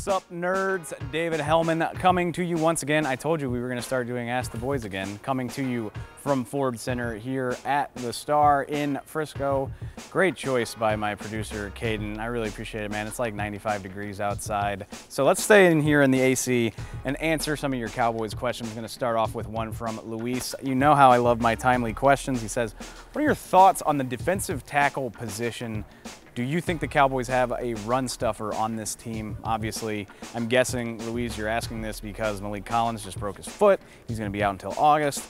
What's up, nerds? David Hellman coming to you once again. I told you we were going to start doing Ask the Boys again. Coming to you from Ford Center here at the Star in Frisco. Great choice by my producer, Caden. I really appreciate it, man. It's like 95 degrees outside. So let's stay in here in the AC and answer some of your Cowboys questions. I'm going to start off with one from Luis. You know how I love my timely questions. He says, what are your thoughts on the defensive tackle position? Do you think the Cowboys have a run stuffer on this team? Obviously, I'm guessing, Luis, you're asking this because Malik Collins just broke his foot. He's going to be out until August.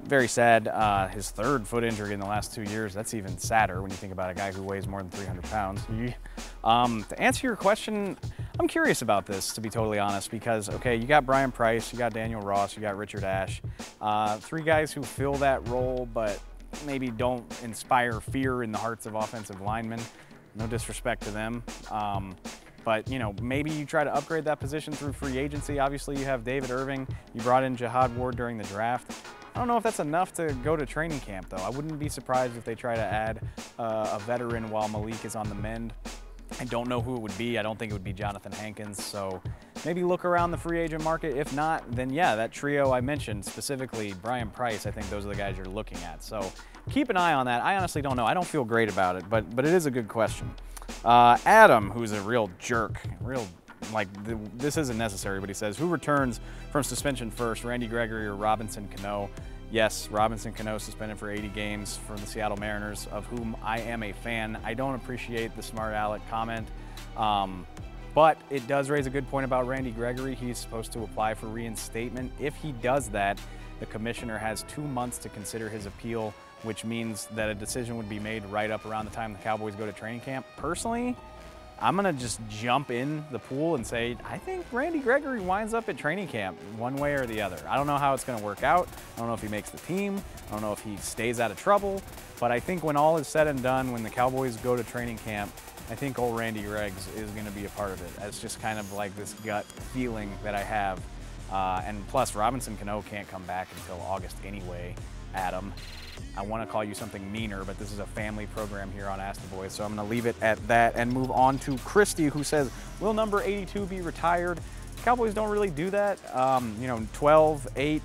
Very sad. His third foot injury in the last 2 years. That's even sadder when you think about a guy who weighs more than 300 pounds. To answer your question, I'm curious about this, to be totally honest, because, okay, you got Brian Price, you got Daniel Ross, you got Richard Ash. Three guys who fill that role, but maybe don't inspire fear in the hearts of offensive linemen. No disrespect to them, but you know, maybe you try to upgrade that position through free agency. Obviously, you have David Irving. You brought in Jihad Ward during the draft. I don't know if that's enough to go to training camp, though. I wouldn't be surprised if they try to add a veteran while Malik is on the mend. I don't know who it would be. I don't think it would be Jonathan Hankins, so maybe look around the free agent market. If not, then yeah, that trio I mentioned, specifically Brian Price, I think those are the guys you're looking at. So keep an eye on that. I honestly don't know. I don't feel great about it, but it is a good question. Adam, who's a real jerk, this isn't necessary, but he says, who returns from suspension first, Randy Gregory or Robinson Cano? Yes, Robinson Cano suspended for 80 games from the Seattle Mariners, of whom I am a fan. I don't appreciate the smart aleck comment, but it does raise a good point about Randy Gregory. He's supposed to apply for reinstatement. If he does that, the commissioner has 2 months to consider his appeal, which means that a decision would be made right up around the time the Cowboys go to training camp. Personally, I'm gonna just jump in the pool and say, I think Randy Gregory winds up at training camp one way or the other. I don't know how it's gonna work out. I don't know if he makes the team. I don't know if he stays out of trouble. But I think when all is said and done, when the Cowboys go to training camp, I think old Randy Greggs is gonna be a part of it. It's just kind of like this gut feeling that I have. And plus, Robinson Cano can't come back until August anyway, Adam. I want to call you something meaner, but this is a family program here on Ask the Boys, so I'm going to leave it at that and move on to Christy, who says, will number 82 be retired? Cowboys don't really do that. 12, 8,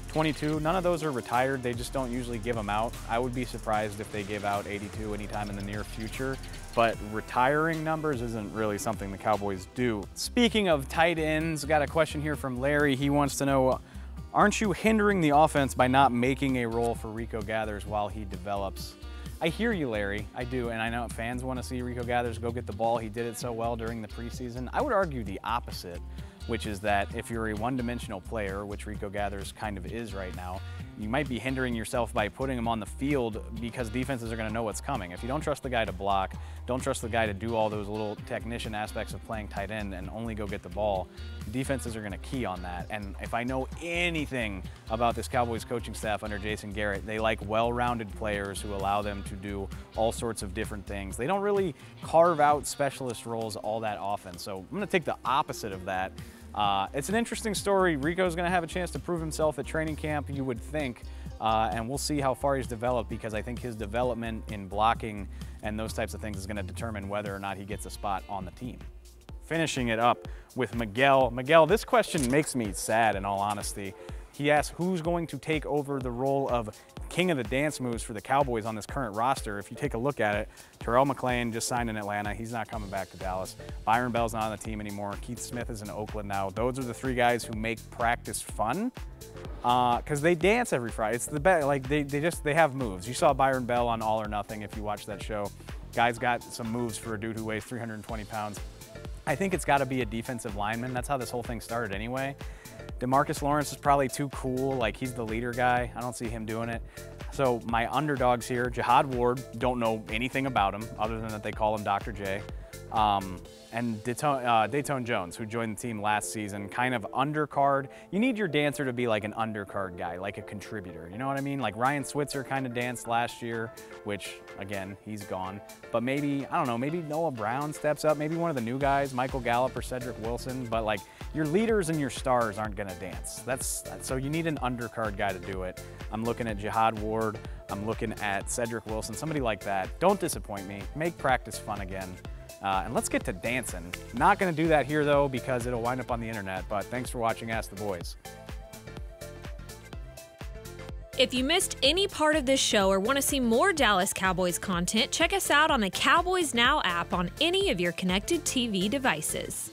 22, none of those are retired. They just don't usually give them out. I would be surprised if they give out 82 anytime in the near future, but retiring numbers isn't really something the Cowboys do. Speaking of tight ends, got a question here from Larry. He wants to know, aren't you hindering the offense by not making a role for Rico Gathers while he develops? I hear you, Larry. I do, and I know fans want to see Rico Gathers go get the ball. He did it so well during the preseason. I would argue the opposite, which is that if you're a one-dimensional player, which Rico Gathers kind of is right now, you might be hindering yourself by putting him on the field because defenses are going to know what's coming. If you don't trust the guy to block, don't trust the guy to do all those little technician aspects of playing tight end and only go get the ball, defenses are going to key on that. And if I know anything about this Cowboys coaching staff under Jason Garrett, they like well-rounded players who allow them to do all sorts of different things. They don't really carve out specialist roles all that often. So I'm going to take the opposite of that. It's an interesting story. Rico's going to have a chance to prove himself at training camp, you would think, and we'll see how far he's developed, because I think his development in blocking and those types of things is going to determine whether or not he gets a spot on the team. Finishing it up with Miguel. Miguel, this question makes me sad, in all honesty. He asks, who's going to take over the role of king of the dance moves for the Cowboys on this current roster? If you take a look at it, Terrell McClain just signed in Atlanta. He's not coming back to Dallas. Byron Bell's not on the team anymore. Keith Smith is in Oakland now. Those are the three guys who make practice fun because they dance every Friday. It's the best. Like they have moves. You saw Byron Bell on All or Nothing if you watched that show. Guy's got some moves for a dude who weighs 320 pounds. I think it's got to be a defensive lineman. That's how this whole thing started anyway. DeMarcus Lawrence is probably too cool. Like, he's the leader guy. I don't see him doing it. So my underdogs here, Jihad Ward, don't know anything about him other than that they call him Dr. J. And Dayton Jones, who joined the team last season, kind of undercard. You need your dancer to be like an undercard guy, like a contributor. You know what I mean? Like Ryan Switzer kind of danced last year, which, again, he's gone. But maybe, I don't know, maybe Noah Brown steps up, maybe one of the new guys, Michael Gallup or Cedrick Wilson. But like, your leaders and your stars aren't gonna dance. So you need an undercard guy to do it. I'm looking at Jihad Ward. I'm looking at Cedrick Wilson, somebody like that. Don't disappoint me. Make practice fun again. And let's get to dancing. Not gonna do that here though, because it'll wind up on the internet, but thanks for watching Ask the Boys. If you missed any part of this show or want to see more Dallas Cowboys content, check us out on the Cowboys Now app on any of your connected TV devices.